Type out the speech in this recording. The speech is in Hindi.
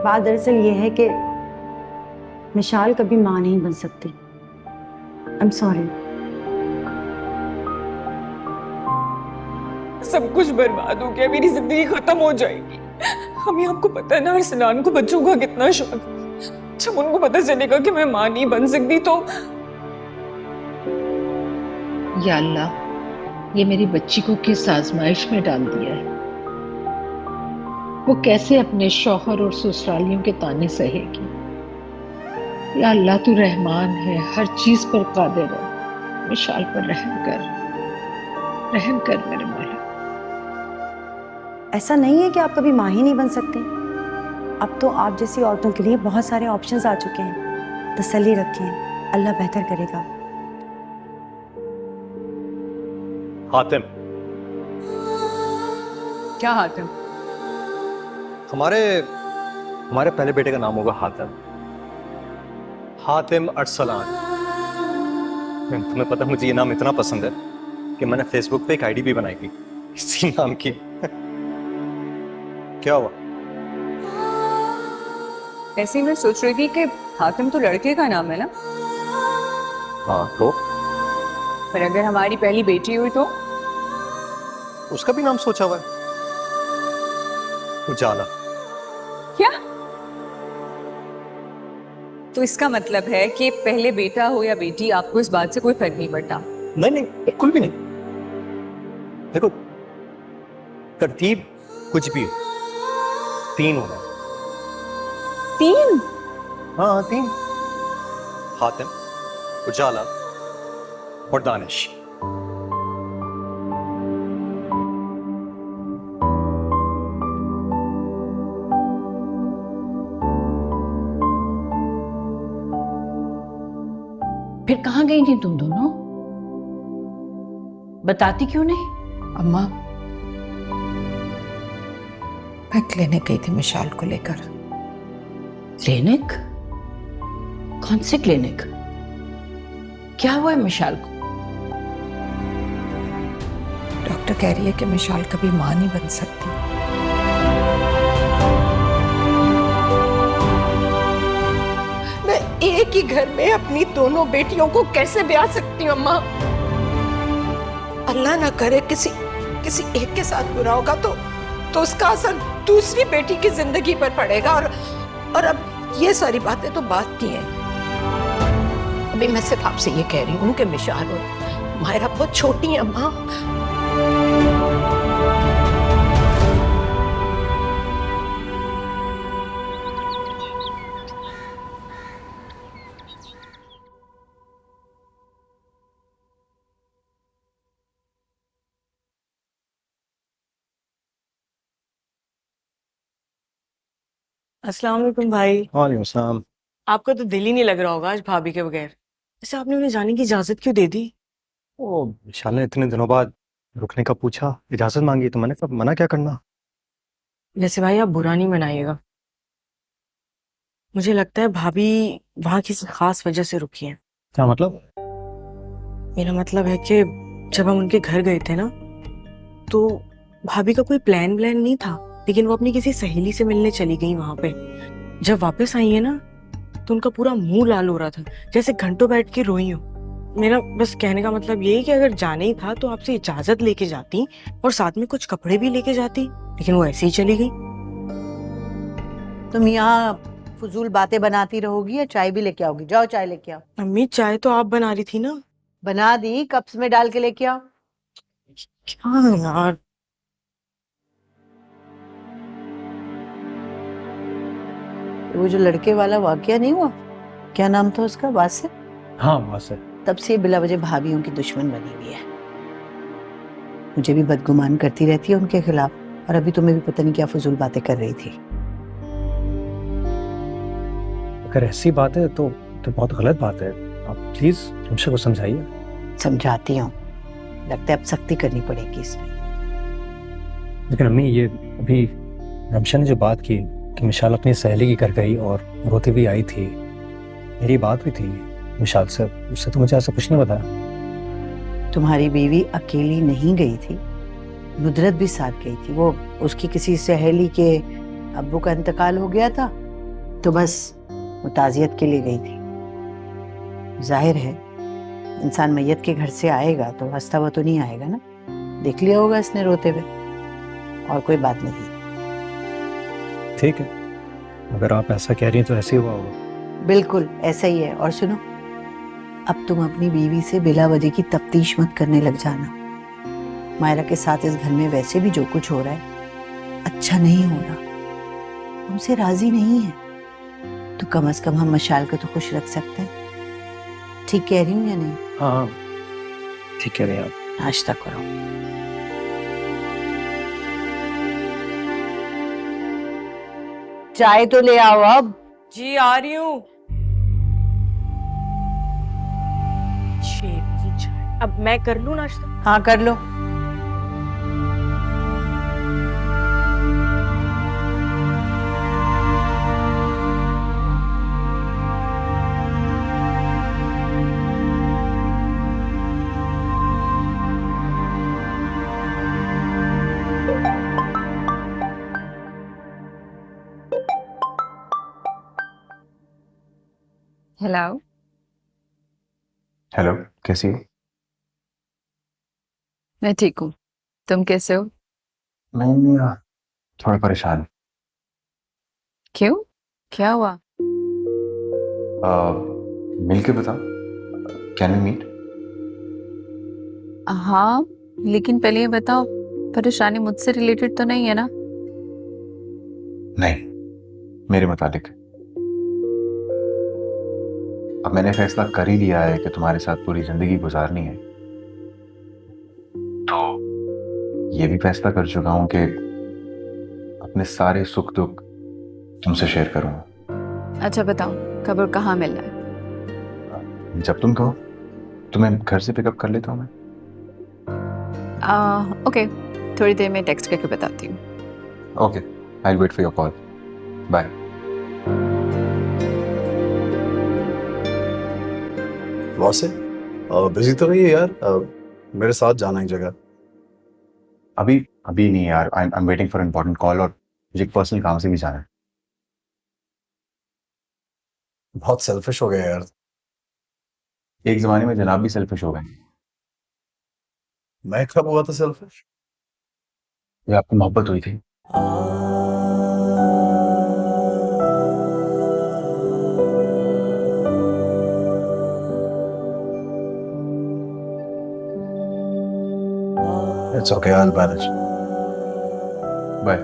बात दरअसल ये है कि मिशाल कभी माँ नहीं बन सकती। I am sorry. सब कुछ बर्बाद हो गया, मेरी जिंदगी खत्म हो जाएगी। हमें आपको पता है ना अरसलान को बच्चों का कितना शौक है। जब उनको पता चलेगा कि मैं माँ नहीं बन सकती तो या अल्लाह, ये मेरी बच्ची को किस आजमाइश में डाल दिया है। वो कैसे अपने शौहर और ससुरालियों के ताने सहेगी। या अल्लाह, तू रहमान है, हर चीज पर कादिर है। मिशाल पर रहम कर मेरे मौला। ऐसा नहीं है कि आप कभी माँ ही नहीं बन सकते। अब तो आप जैसी औरतों के लिए बहुत सारे ऑप्शंस आ चुके हैं। तसल्ली रखें, अल्लाह बेहतर करेगा। हातिम। क्या हातिम? हमारे पहले बेटे का नाम होगा हातिम। हातिम अरसलान। तुम्हें पता, मुझे ये नाम इतना पसंद है कि मैंने फेसबुक पे एक आईडी भी बनाई थी इसी नाम की। क्या हुआ? ऐसे ही मैं सोच रही थी कि हातिम तो लड़के का नाम है ना। हाँ तो पर अगर हमारी पहली बेटी हुई तो? उसका भी नाम सोचा हुआ है, उजाला। क्या? तो इसका मतलब है कि पहले बेटा हो या बेटी, आपको इस बात से कोई फर्क नहीं पड़ता? नहीं नहीं, बिल्कुल भी नहीं। देखो, तरतीब कुछ भी हो, 3 होना है। 3? हाँ 3। हातिम, उजाला और दानिश। फिर कहाँ गई थी तुम दोनों? बताती क्यों नहीं? अम्मा, मैं क्लिनिक गई थी मिशाल को लेकर। क्लिनिक? कौन से क्लिनिक? क्या हुआ है मिशाल को? डॉक्टर कह रही है कि मिशाल कभी मां नहीं बन सकती। मैं एक ही घर में अपनी दोनों बेटियों को कैसे ब्याह सकती हूँ अम्मा? अल्लाह ना करे किसी एक के साथ बुरा होगा तो उसका असर दूसरी बेटी की जिंदगी पर पड़ेगा। और अब ये सारी बातें तो बात की हैं। अभी मैं सिर्फ आपसे ये कह रही हूँ कि मिशाल और मायरा बहुत छोटी हैं अम्मा। अस्सलाम वालेकुम भाई। वालेकुम सलाम। आपका तो दिल ही नहीं लग रहा होगा आज भाभी के बगैर। ऐसे आपने उन्हें जाने की इजाजत क्यों दे दी? ओ, विशाल ने इतने दिनों बाद रुकने का पूछा, इजाजत मांगी, तो मैंने कहा मना क्या करना। वैसे भाई आप बुरा नहीं मनाइएगा। मुझे लगता है भाभी वहां किसी खास वजह से रुकी हैं। क्या मतलब? मेरा मतलब है कि जब हम उनके घर गए थे ना, तो भाभी का कोई प्लान नहीं था, लेकिन वो अपनी किसी सहेली से मिलने चली गई वहां पे। जब वापस आई है ना, तो उनका पूरा मुंह लाल हो रहा था, जैसे घंटों बैठ के रोई हो। मेरा बस कहने का मतलब ये है कि अगर जाना ही था तो आपसे इजाजत लेके जाती और साथ में कुछ कपड़े भी लेके जाती, लेकिन वो ऐसे ही चली गई। तुम यहाँ फजूल बातें बनाती रहोगी या चाय भी लेके आओगी? जाओ चाय लेके आओ। अम्मी चाय तो आप बना रही थी ना। बना दी, कप्स में डाल के लेके आओ। क्या यार, वो जो लड़के वाला वाकया नहीं हुआ, क्या नाम था उसका, वासिफ? हाँ बस है। तब से बिला वजह भाभियों की दुश्मन बनी हुई है। मुझे भी बदगुमान करती रहती है उनके खिलाफ, और अभी तुम्हें भी पता नहीं क्या फजूल बातें कर रही थी। अगर ऐसी बात है तो बहुत गलत बात है। आप प्लीज हमसे को समझाइए। समझाती हूँ, लगता है अब सख्ती करनी पड़ेगी इसमें। लेकिन अम्मी, ये अभी रमशा ने जो बात की कि मिशाल अपनी सहेली के घर गई और रोती हुई आई थी, मेरी बात हुई थी मिशाल से, उससे तो मुझे ऐसा कुछ नहीं बताया। तुम्हारी बीवी अकेली नहीं गई थी, नुदरत भी साथ गई थी। वो उसकी किसी सहेली के अब्बू का इंतकाल हो गया था, तो बस वो ताजियत के लिए गई थी। जाहिर है इंसान मैयत के घर से आएगा तो हंसता हुआ तो नहीं आएगा ना। देख लिया होगा इसने रोते हुए, और कोई बात नहीं। ठीक है, अगर आप ऐसा कह रही हैं तो ऐसे ही हुआ होगा। बिल्कुल ऐसा ही है। और सुनो, अब तुम अपनी बीवी से बिला वजह की तफ्तीश मत करने लग जाना। मायरा के साथ इस घर में वैसे भी जो कुछ हो रहा है अच्छा नहीं हो रहा, हमसे राजी नहीं है, तो कम से कम हम मशाल को तो खुश रख सकते हैं। ठीक कह रही हूँ या नहीं? हाँ हाँ, ठीक कह रही हैं आप। नाश्ता करो। चाय तो ले आओ अब। जी आ रही हूँ। अब मैं कर लूँ नाश्ता? हाँ कर लो। हेलो। हेलो, कैसी हो? मैं ठीक हूँ, तुम कैसे हो? मैं थोड़ा परेशान। क्यों, क्या हुआ? मिल के बताओ, कैन वी मीट? हाँ, लेकिन पहले ये बताओ, परेशानी मुझसे रिलेटेड तो नहीं है ना? नहीं, मेरे मुतालिक। अब मैंने फैसला कर ही लिया है कि तुम्हारे साथ पूरी जिंदगी गुजारनी है, तो ये भी फैसला कर चुका हूं कि अपने सारे सुख दुख तुमसे शेयर करूंगा। अच्छा बताओ, कब और कहाँ मिलना है? जब तुम कहो, तुम्हें घर से पिकअप कर लेता हूं मैं। ओके, थोड़ी देर में टेक्स्ट करके बताती हूँ। Okay, I will wait for your call. Bye. मौसे बिजी तो नहीं है यार? मेरे साथ जाना एक जगह। अभी नहीं यार, I am waiting for important call, और मुझे एक पर्सनल काम से भी जाना है। बहुत सेल्फिश हो गया यार। एक जमाने में जनाब भी सेल्फिश हो गए। मैं कब हुआ था सेल्फिश? ये आपको मोहब्बत हुई थी। It's okay, I'll manage. Bye.